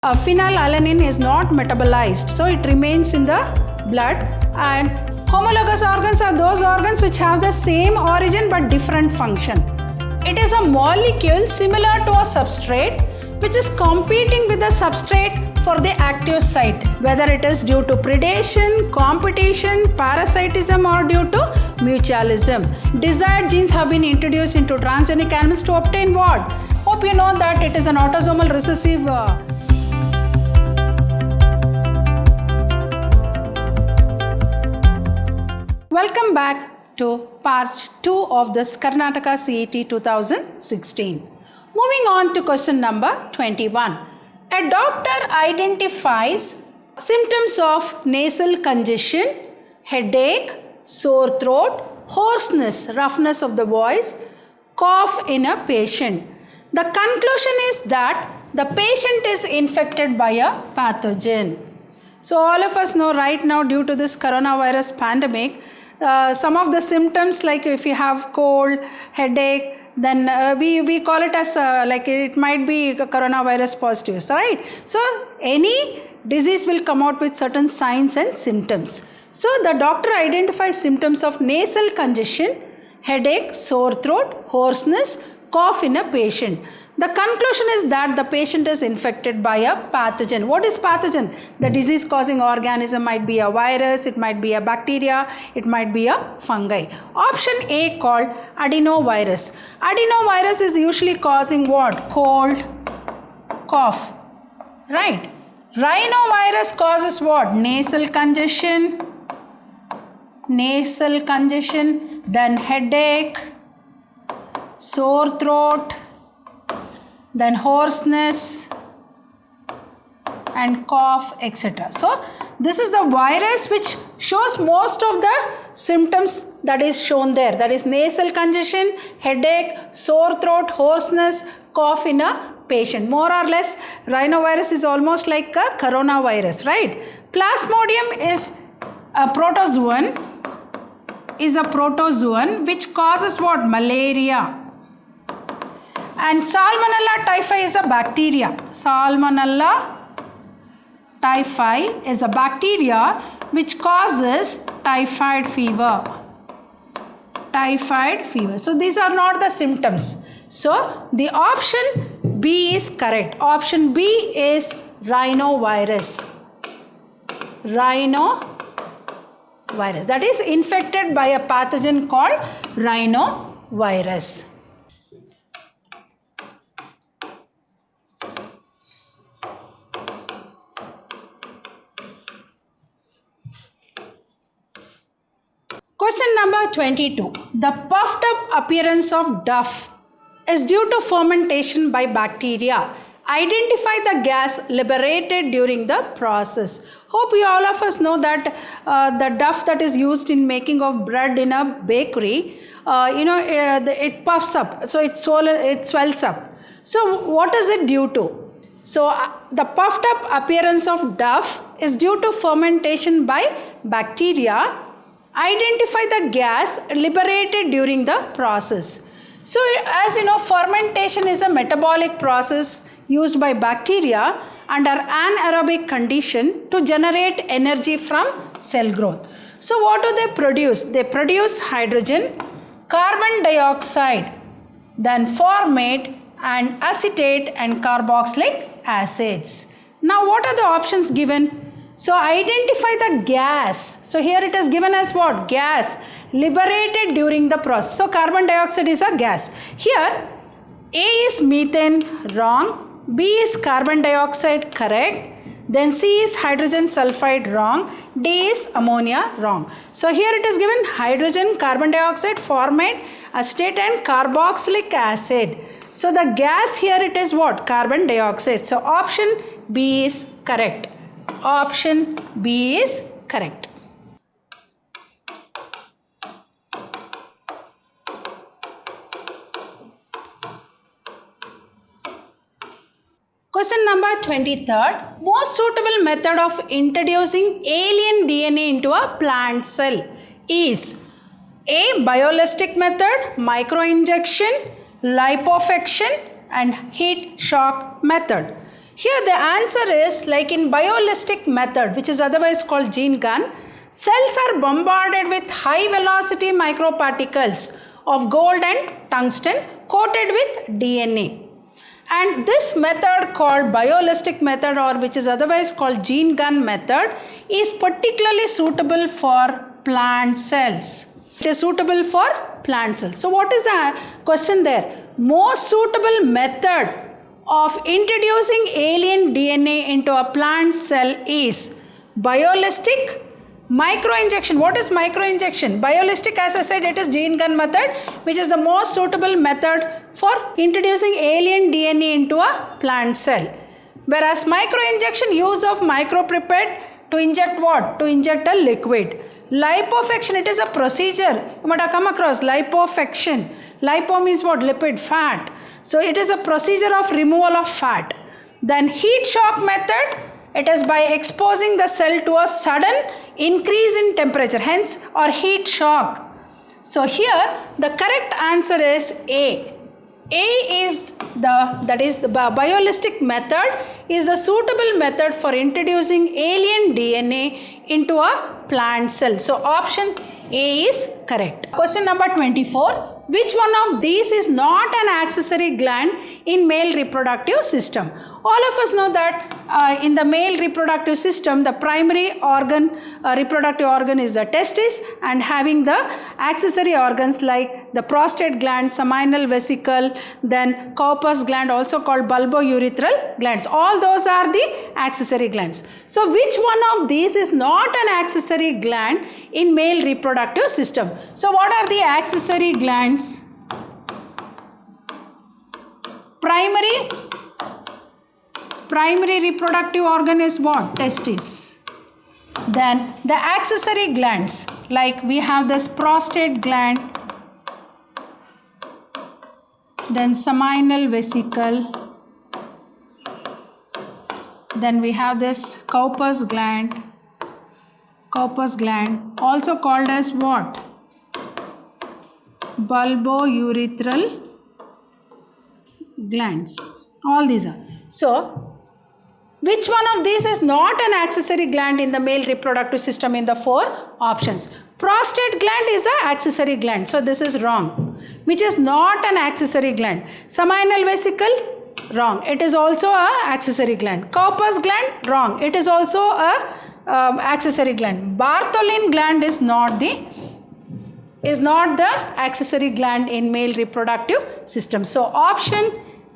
Phenylalanine is not metabolized, so it remains in the blood. And homologous organs are those organs which have the same origin but different function. It is a molecule similar to a substrate which is competing with the substrate for the active site, whether it is due to predation, competition, parasitism, or due to mutualism. Desired genes have been introduced into transgenic animals to obtain what? Hope you know that it is an autosomal recessive. Welcome back to part 2 of this Karnataka CET 2016. Moving on to question number 21. A doctor identifies symptoms of nasal congestion, headache, sore throat, hoarseness, roughness of the voice, cough in a patient. The conclusion is that the patient is infected by a pathogen. So all of us know right now, due to this coronavirus pandemic, some of the symptoms, like if you have cold, headache, then we call it as like it might be coronavirus positive, right? So any disease will come out with certain signs and symptoms. So the doctor identifies symptoms of nasal congestion, headache, sore throat, hoarseness, cough in a patient. The conclusion is that the patient is infected by a pathogen. What is pathogen? The disease causing organism might be a virus, it might be a bacteria, it might be a fungi. Option A called adenovirus. Adenovirus is usually causing what? Cold, cough, right? Rhinovirus causes what? Nasal congestion, then headache, sore throat, then hoarseness and cough, etc. So this is the virus which shows most of the symptoms that is shown there. That is nasal congestion, headache, sore throat, hoarseness, cough in a patient. More or less, rhinovirus is almost like a coronavirus, right? Plasmodium is a protozoan, which causes what? Malaria. And Salmonella typhi is a bacteria. Salmonella typhi is a bacteria which causes typhoid fever. So these are not the symptoms. So the option B is correct. Option B is rhinovirus. That is infected by a pathogen called rhinovirus. Question number 22. The puffed up appearance of duff is due to fermentation by bacteria. Identify the gas liberated during the process. Hope you all of us know that the duff that is used in making of bread in a bakery, it puffs up, so it swells up. So what is it due to? So the puffed up appearance of duff is due to fermentation by bacteria. Identify the gas liberated during the process. So as you know, fermentation is a metabolic process used by bacteria under anaerobic condition to generate energy from cell growth. So what do they produce? They produce hydrogen, carbon dioxide, then formate and acetate and carboxylic acids. Now what are the options given? So identify the gas. So here it is given as what? Gas liberated during the process. So carbon dioxide is a gas. Here A is methane, wrong. B is carbon dioxide, correct. Then C is hydrogen sulfide, wrong. D is ammonia, wrong. So here it is given hydrogen, carbon dioxide, formate, acetate and carboxylic acid. So the gas here it is what? Carbon dioxide. So option B is correct. Option B is correct. Question number 23. Most suitable method of introducing alien DNA into a plant cell is A. Bioelastic method, microinjection, liposuction and heat shock method. Here the answer is like in biolistic method, which is otherwise called gene gun, cells are bombarded with high velocity microparticles of gold and tungsten coated with DNA. And this method called biolistic method, or which is otherwise called gene gun method, is particularly suitable for plant cells. It is suitable for plant cells. So what is the question there? Most suitable method of introducing alien DNA into a plant cell is biolistic, microinjection. What is microinjection? Biolistic, as I said, it is gene gun method, which is the most suitable method for introducing alien DNA into a plant cell. Whereas microinjection, use of micropipette to inject what? To inject a liquid. Liposuction, it is a procedure. You might have come across liposuction. Lipo means what? Lipid, fat. So it is a procedure of removal of fat. Then heat shock method, it is by exposing the cell to a sudden increase in temperature, hence or heat shock. So here the correct answer is A. A is the biolistic method is a suitable method for introducing alien DNA into a plant cell. So option A is correct. Question number 24. Which one of these is not an accessory gland in male reproductive system? All of us know that in the male reproductive system, the primary organ, reproductive organ is the testis, and having the accessory organs like the prostate gland, seminal vesicle, then corpus gland, also called bulbourethral glands. All those are the accessory glands. So which one of these is not an accessory gland in male reproductive system? So what are the accessory glands? Primary reproductive organ is what? Testis. Then the accessory glands, like we have this prostate gland, then seminal vesicle, then we have this corpus gland, also called as what? Bulbourethral glands. All these are. So which one of these is not an accessory gland in the male reproductive system in the four options? Prostate gland is an accessory gland, so this is wrong. Which is not an accessory gland? Seminal vesicle, wrong. It is also a accessory gland. Corpus gland, wrong. It is also a accessory gland. Bartholin gland is not the accessory gland in male reproductive system. So option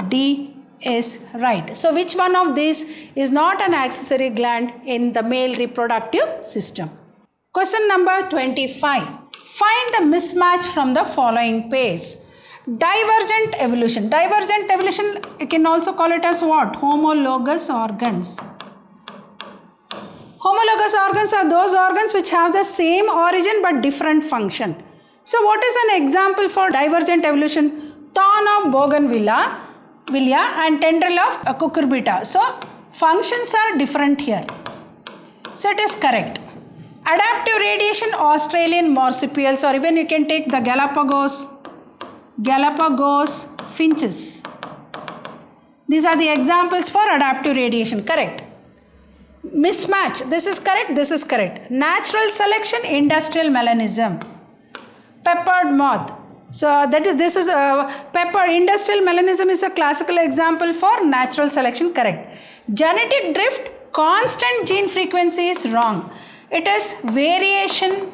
D is right. So which one of these is not an accessory gland in the male reproductive system? Question number 25. Find the mismatch from the following page. Divergent evolution. Divergent evolution, you can also call it as what? Homologous organs. Homologous organs are those organs which have the same origin but different function. So what is an example for divergent evolution? Thorn of bougainvillea and tendril of cucurbita. So functions are different here. So it is correct. Adaptive radiation, Australian marsupials, or even you can take the Galapagos finches. These are the examples for adaptive radiation. Correct. Mismatch. This is correct. This is correct. Natural selection, industrial melanism. Peppered moth. So this is pepper. Industrial melanism is a classical example for natural selection. Correct. Genetic drift, constant gene frequency is wrong. It is variation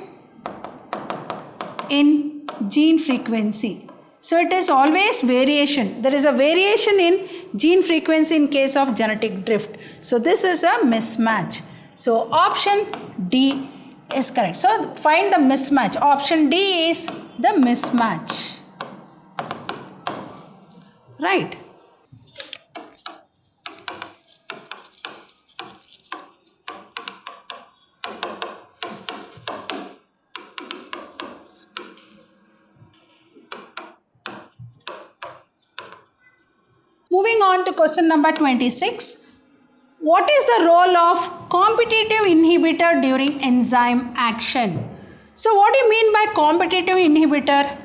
in gene frequency. So it is always variation. There is a variation in gene frequency in case of genetic drift. So this is a mismatch. So option D is correct. So find the mismatch. Option D is the mismatch. Right. Moving on to question number 26. What is the role of competitive inhibitor during enzyme action? So what do you mean by competitive inhibitor?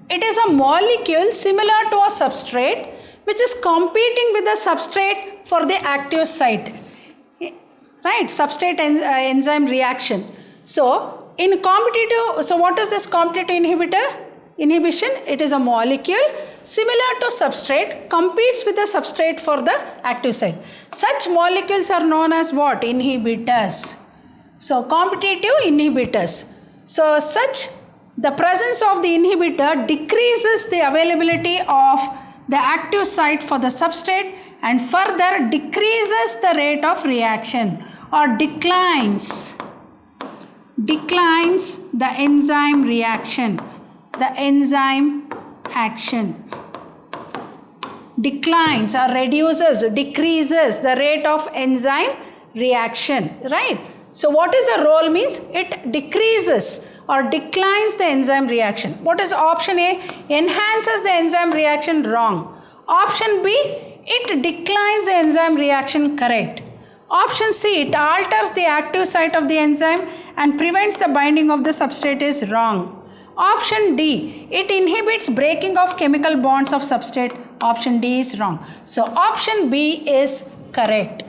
It is a molecule similar to a substrate which is competing with the substrate for the active site. Right, substrate enzyme reaction. So in competitive, so what is this competitive inhibition? It is a molecule similar to substrate, competes with the substrate for the active site. Such molecules are known as what? Inhibitors. So competitive inhibitors. So the presence of the inhibitor decreases the availability of the active site for the substrate and further decreases the rate of reaction or declines the enzyme reaction, the enzyme action. Declines or decreases the rate of enzyme reaction, right? So what is the role means? It decreases or declines the enzyme reaction. What is option A? Enhances the enzyme reaction, wrong. Option B, it declines the enzyme reaction, correct. Option C, it alters the active site of the enzyme and prevents the binding of the substrate, is wrong. Option D, it inhibits breaking of chemical bonds of substrate. Option D is wrong. So option B is correct.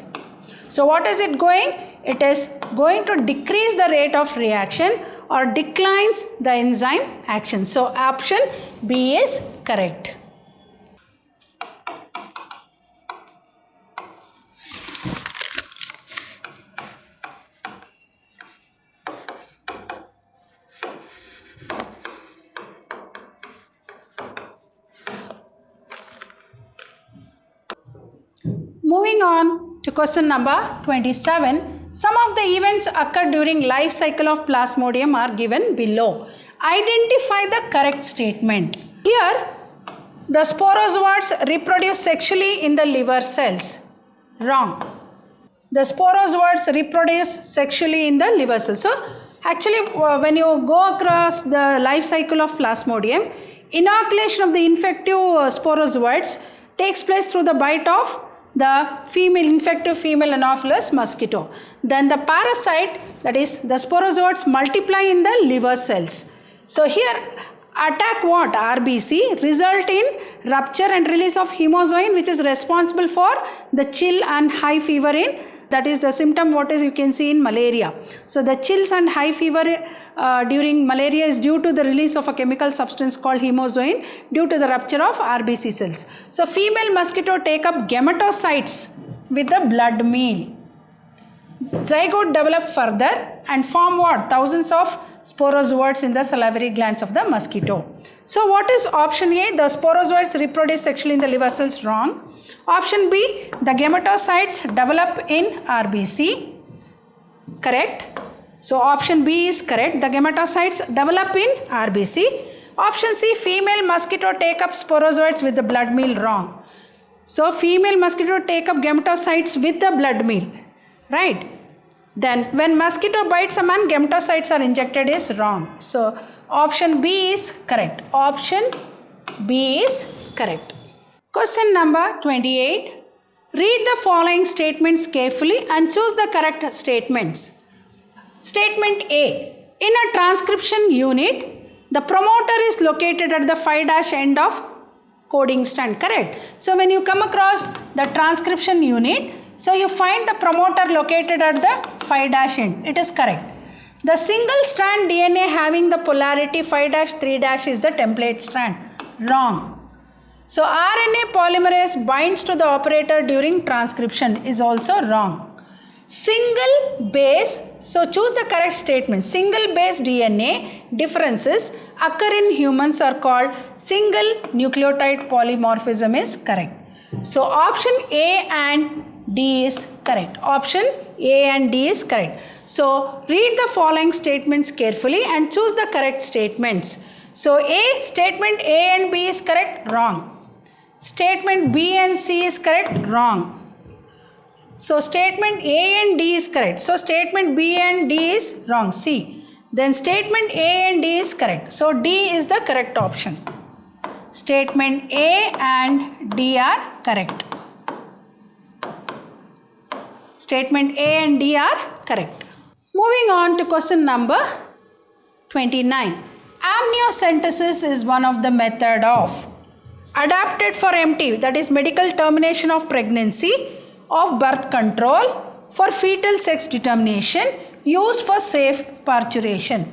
So what is it going? It is going to decrease the rate of reaction or declines the enzyme action. So option B is correct. Moving on to question number 27. Some of the events occur during life cycle of Plasmodium are given below. Identify the correct statement. Here, the sporozoates reproduce sexually in the liver cells. Wrong. The sporozoates reproduce sexually in the liver cells. So, actually, when you go across the life cycle of Plasmodium, inoculation of the infective sporozoates takes place through the bite of the infective female Anopheles mosquito. Then the parasite, that is the sporozoates, multiply in the liver cells. So here attack what? RBC, result in rupture and release of hemozoin, which is responsible for the chill and high fever in, that is the symptom what is you can see in malaria. So the chills and high fever during malaria is due to the release of a chemical substance called hemozoin due to the rupture of RBC cells. So female mosquito take up gametocytes with the blood meal. Zygote develop further and form what? Thousands of sporozoates in the salivary glands of the mosquito. So what is option A? The sporozoates reproduce sexually in the liver cells. Wrong. Option B, the gametocytes develop in RBC. Correct. So option B is correct. The gametocytes develop in RBC. Option C, female mosquito take up sporozoates with the blood meal. Wrong. So female mosquito take up gametocytes with the blood meal. Right. Then when mosquito bites a man, gametocytes are injected is wrong. So option B is correct. Option B is correct. Question number 28. Read the following statements carefully and choose the correct statements. Statement A. In a transcription unit, the promoter is located at the 5' end of coding strand. Correct. So when you come across the transcription unit, so you find the promoter located at the 5' end. It is correct. The single strand DNA having the polarity 5'3' is the template strand. Wrong. So RNA polymerase binds to the operator during transcription is also wrong. Single base, so choose the correct statement. Single base DNA differences occur in humans are called single nucleotide polymorphism is correct. So option A and D is correct. Option A and D is correct. So read the following statements carefully and choose the correct statements. So A, statement A and B is correct. Wrong. Statement B and C is correct. Wrong. So statement A and D is correct. So statement B and D is wrong. C. Then statement A and D is correct. So D is the correct option. Statement A and D are correct. Statement A and D are correct. Moving on to question number 29. Amniocentesis is one of the method of. adapted for MT, that is medical termination of pregnancy, of birth control, for fetal sex determination, used for safe parturition.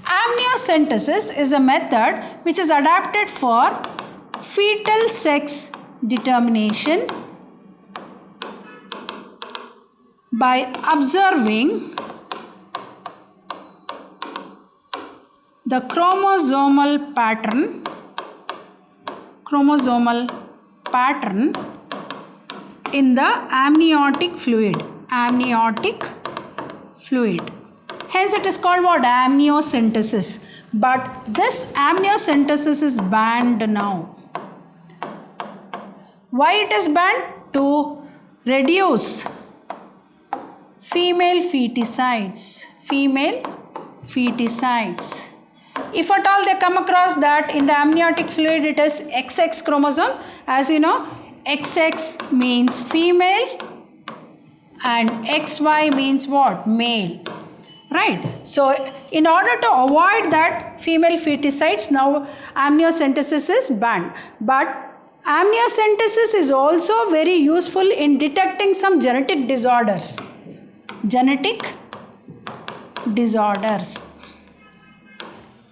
Amniocentesis is a method which is adapted for fetal sex determination by observing the chromosomal pattern in the amniotic fluid. Hence it is called what? Amniocentesis. But this amniocentesis is banned now. Why it is banned? To reduce female feticides. If at all they come across that in the amniotic fluid it is XX chromosome, as you know, XX means female and XY means what? Male. Right. So in order to avoid that female feticides, now amniocentesis is banned. But amniocentesis is also very useful in detecting some genetic disorders.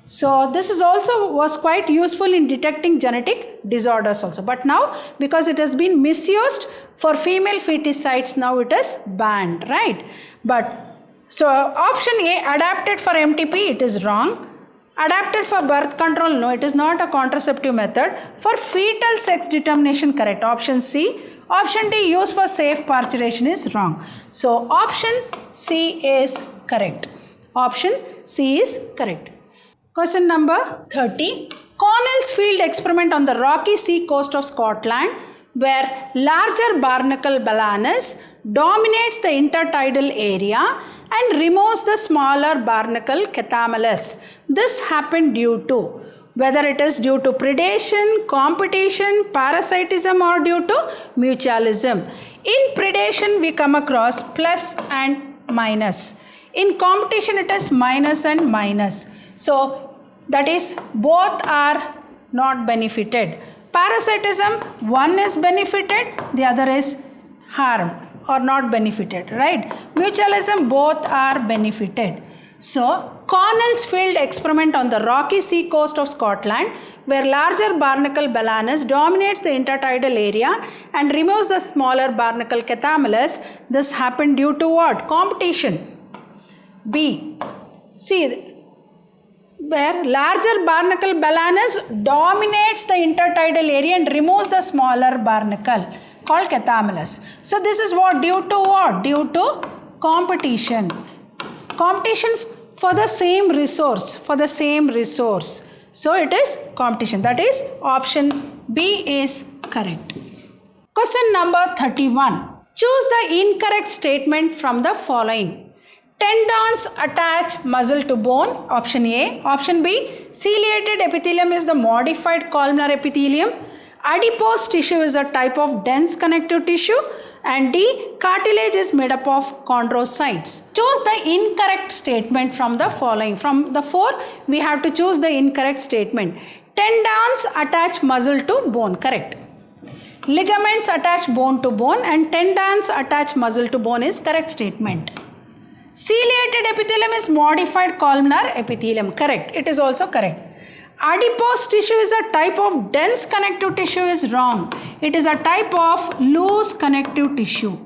So this is also was quite useful in detecting genetic disorders also. But now because it has been misused for female feticides, now it is banned, right? But so option A, adapted for MTP, it is wrong. Adapted for birth control, no, it is not a contraceptive method. For fetal sex determination, correct. Option C. Option D, used for safe parturition, is wrong. So option C is correct. Option C is correct. Question number 30. Connell's field experiment on the rocky sea coast of Scotland, where larger barnacle balanus dominates the intertidal area and removes the smaller barnacle cathamalus. This happened due to, whether it is due to predation, competition, parasitism, or due to mutualism. In predation we come across plus and minus. In competition it is minus and minus. So that is both are not benefited. Parasitism, one is benefited, the other is harmed or not benefited, right? Mutualism, both are benefited. So Connell's field experiment on the rocky sea coast of Scotland, where larger barnacle balanus dominates the intertidal area and removes the smaller barnacle cathamalus. This happened due to what? Competition. B. See, where larger barnacle balanus dominates the intertidal area and removes the smaller barnacle called cathamalus. So this is what? Due to what? Due to competition. Competition for the same resource. So it is competition. That is option B is correct. Question number 31. Choose the incorrect statement from the following. Tendons attach muscle to bone, option A. Option B, ciliated epithelium is the modified columnar epithelium. Adipose tissue is a type of dense connective tissue. And D, cartilage is made up of chondrocytes. Choose the incorrect statement from the following. From the four, we have to choose the incorrect statement. Tendons attach muscle to bone, correct. Ligaments attach bone to bone and tendons attach muscle to bone is correct statement. Ciliated epithelium is modified columnar epithelium. Correct. It is also correct. Adipose tissue is a type of dense connective tissue is wrong. It is a type of loose connective tissue.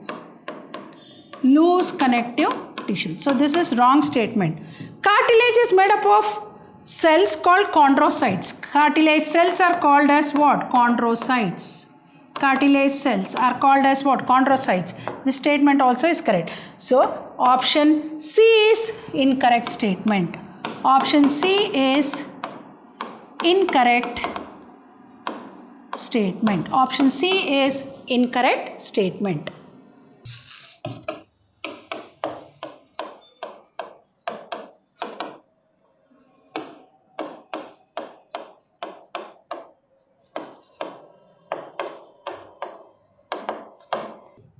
So this is wrong statement. Cartilage is made up of cells called chondrocytes. Cartilage cells are called as what? Chondrocytes. Cartilage cells are called as what? Chondrocytes. This statement also is correct. So option C is incorrect statement. Option C is incorrect statement. Option C is incorrect statement.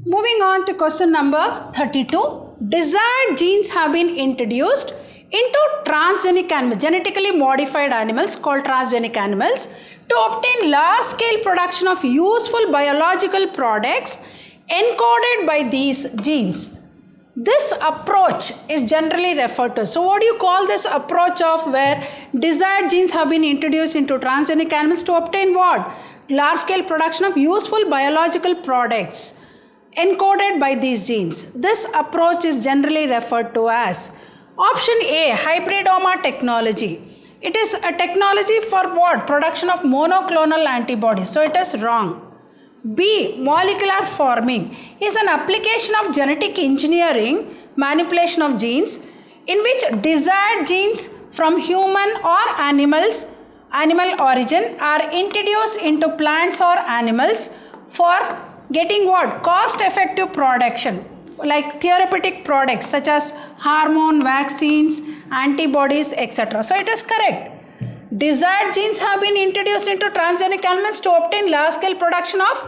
Moving on to question number 32. Desired genes have been introduced into transgenic animals, genetically modified animals called transgenic animals, to obtain large scale production of useful biological products encoded by these genes. This approach is generally referred to. So what do you call this approach of where desired genes have been introduced into transgenic animals to obtain what? Large scale production of useful biological products encoded by these genes. This approach is generally referred to as option A, hybridoma technology. It is a technology for what? Production of monoclonal antibodies. So it is wrong. B, molecular forming is an application of genetic engineering, manipulation of genes, in which desired genes from human or animal origin are introduced into plants or animals for getting what? Cost effective production, like therapeutic products such as hormone, vaccines, antibodies, etc. So it is correct. Desired genes have been introduced into transgenic animals to obtain large scale production of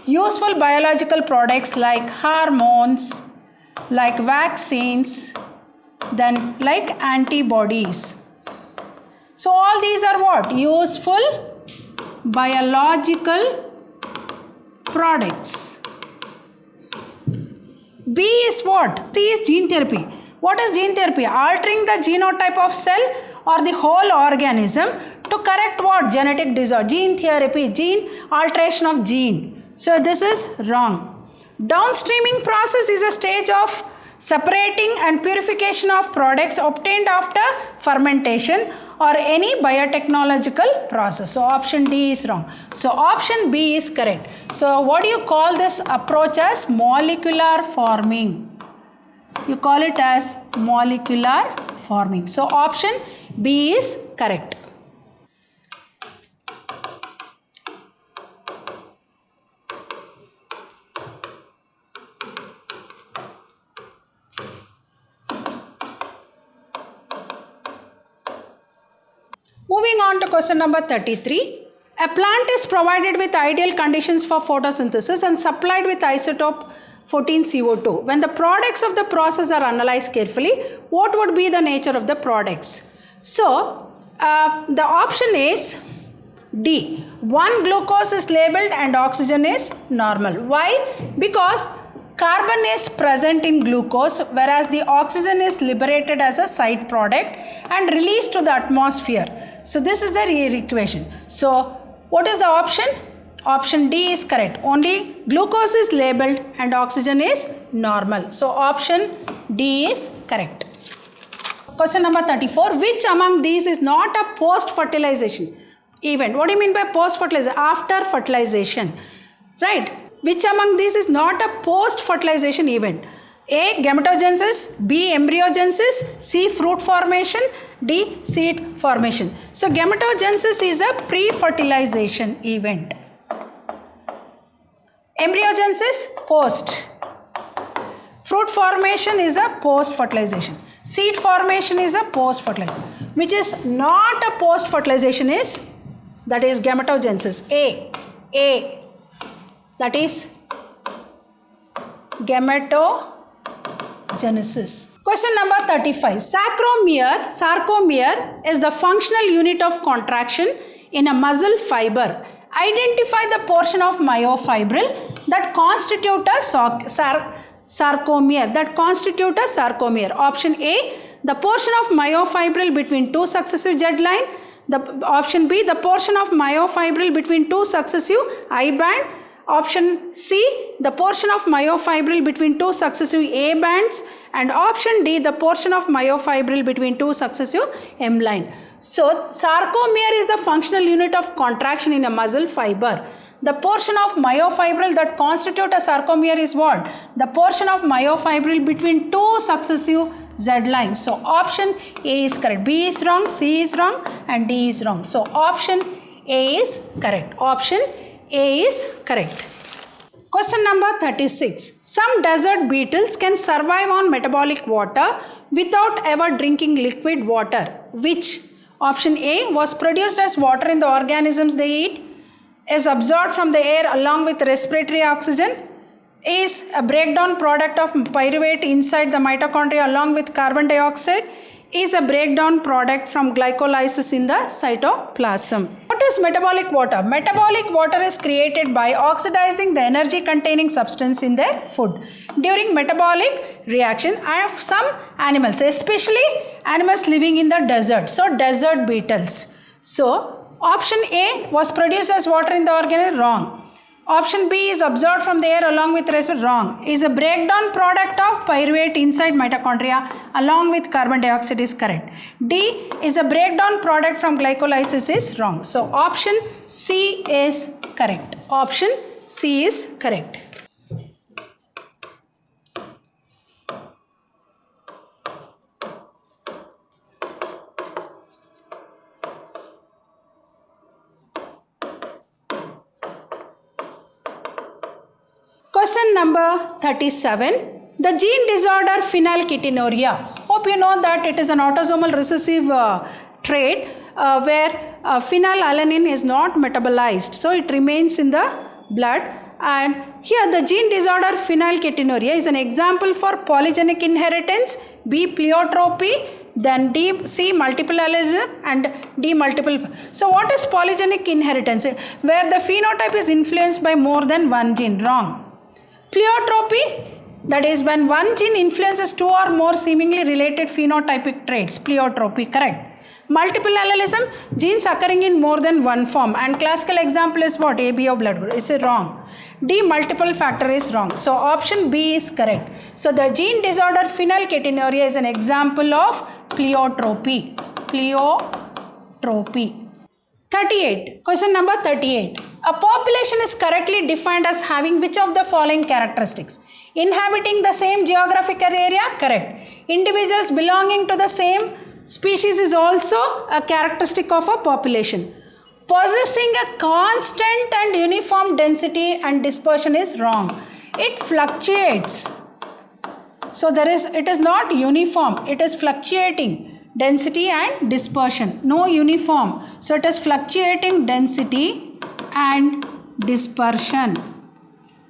useful biological products like hormones, like vaccines, then like antibodies. So all these are what? Useful biological products. B is what? C is gene therapy. What is gene therapy? Altering the genotype of cell or the whole organism to correct what? Genetic disorder. Gene therapy, gene alteration of gene. So this is wrong. Downstreaming process is a stage of separating and purification of products obtained after fermentation or any biotechnological process. So option D is wrong. So option B is correct. So what do you call this approach as? Molecular forming. You call it as molecular forming. So option B is correct. Moving on to question number 33. A plant is provided with ideal conditions for photosynthesis and supplied with isotope 14CO2. When the products of the process are analyzed carefully, what would be the nature of the products? So, the option is D. 1 glucose is labeled and oxygen is normal. Why? Because carbon is present in glucose, whereas the oxygen is liberated as a side product and released to the atmosphere. So this is the equation. So what is the option? Option D is correct. Only glucose is labeled and oxygen is normal. So option D is correct. Question number 34. Which among these is not a post-fertilization event? What do you mean by post-fertilization? After fertilization. Right? Which among these is not a post-fertilization event? A. Gametogenesis, B. Embryogenesis, C. Fruit formation, D. Seed formation. So gametogenesis is a pre-fertilization event. Embryogenesis, post. Fruit formation is a post-fertilization. Seed formation is a post-fertilization. Which is not a post-fertilization is, that is gametogenesis. A. That is gametogenesis. Question number 35. Sarcomere is the functional unit of contraction in a muscle fiber. Identify the portion of myofibril that constitute a sarcomere. Option A, the portion of myofibril between two successive Z line. Option B, the portion of myofibril between two successive I band. Option C, the portion of myofibril between two successive A bands, and option D, the portion of myofibril between two successive M line. So, sarcomere is the functional unit of contraction in a muscle fiber. The portion of myofibril that constitute a sarcomere is what? The portion of myofibril between two successive Z lines. So, option A is correct. B is wrong, C is wrong, and D is wrong. So, option A is correct. Option A is correct. Question number 36. Some desert beetles can survive on metabolic water without ever drinking liquid water. Which? Option A, was produced as water in the organisms they eat, is absorbed from the air along with respiratory oxygen, is a breakdown product of pyruvate inside the mitochondria along with carbon dioxide, is a breakdown product from glycolysis in the cytoplasm. What is metabolic water? Metabolic water is created by oxidizing the energy containing substance in their food during metabolic reaction of some animals, especially animals living in the desert. So desert beetles. So option A was produced as water in the organism, wrong. Option B is absorbed from the air along with respiration, wrong. Is a breakdown product of pyruvate inside mitochondria along with carbon dioxide is correct. D is a breakdown product from glycolysis is wrong. So option C is correct. Option C is correct. Question number 37. The gene disorder phenylketonuria. Hope you know that it is an autosomal recessive trait where phenylalanine is not metabolized. So it remains in the blood. And here the gene disorder phenylketonuria is an example for polygenic inheritance, B pleiotropy, then C multiple allelism and D multiple. So what is polygenic inheritance? Where the phenotype is influenced by more than one gene, wrong. Pleiotropy, that is when one gene influences two or more seemingly related phenotypic traits, pleiotropy, correct. Multiple allelism, genes occurring in more than one form, and classical example is what? ABO blood group. Is it wrong? D multiple factor is wrong. So option B is correct. So the gene disorder phenylketonuria is an example of pleiotropy. Pleiotropy. 38. Question number 38. A population is correctly defined as having which of the following characteristics? Inhabiting the same geographical area? Correct. Individuals belonging to the same species is also a characteristic of a population. Possessing a constant and uniform density and dispersion is wrong. It fluctuates. So it is not uniform, it is fluctuating. Density and dispersion, no uniform. So it is fluctuating density and dispersion.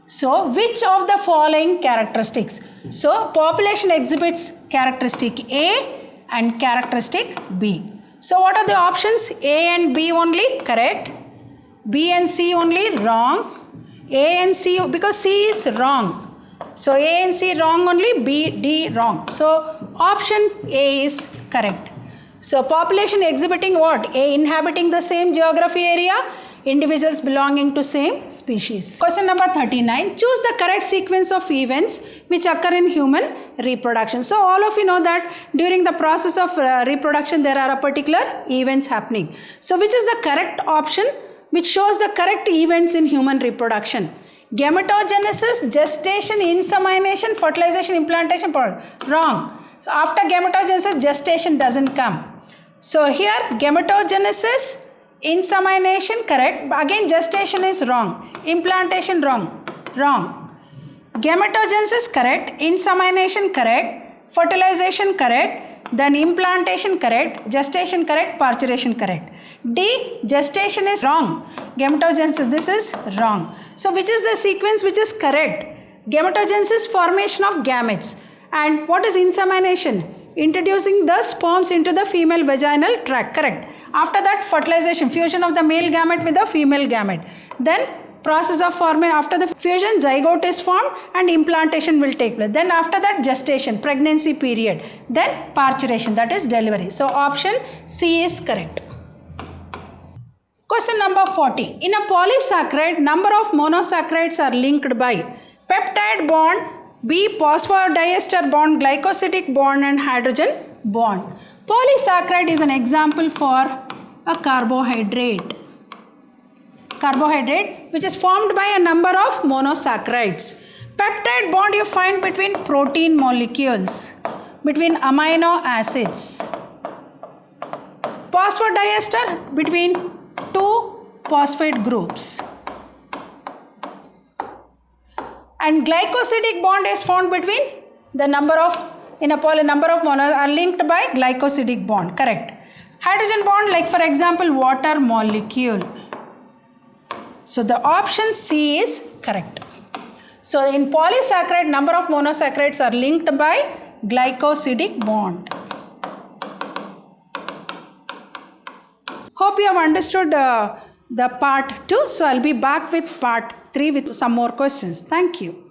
So which of the following characteristics? So population exhibits characteristic A and characteristic B. So what are the options? A and B only correct. B and C only wrong. A and C, because C is wrong. So A and C wrong only, B, D wrong. So option A is correct. So population exhibiting what? A inhabiting the same geography area, individuals belonging to same species. Question number 39. Choose the correct sequence of events which occur in human reproduction. So all of you know that during the process of reproduction there are a particular events happening. So which is the correct option which shows the correct events in human reproduction? Gametogenesis, gestation, insemination, fertilization, implantation, wrong. So after gametogenesis, gestation doesn't come. So here gametogenesis, insemination correct, again gestation is wrong, implantation wrong, gametogenesis correct, insemination correct, fertilization correct, then implantation correct, gestation correct, parturition correct. D, gestation is wrong, gametogenesis, this is wrong. So which is the sequence which is correct? Gametogenesis, formation of gametes. And what is insemination? Introducing the sperms into the female vaginal tract, correct. After that, fertilization, fusion of the male gamete with the female gamete. Then process of formation, after the fusion, zygote is formed and implantation will take place. Then after that, gestation, pregnancy period. Then parturition, that is delivery. So option C is correct. Question number 40. In a polysaccharide, number of monosaccharides are linked by peptide bond, B phosphodiester bond, glycosidic bond and hydrogen bond. Polysaccharide is an example for a carbohydrate. Carbohydrate which is formed by a number of monosaccharides. Peptide bond you find between protein molecules, between amino acids. Phosphodiester between two phosphate groups. And glycosidic bond is found between the number of, in a poly, number of monos are linked by glycosidic bond, correct. Hydrogen bond, like for example water molecule. So the option C is correct. So in polysaccharide, number of monosaccharides are linked by glycosidic bond. Hope hope you have understood the part 2. So I'll be back with part 3 with some more questions. Thank you.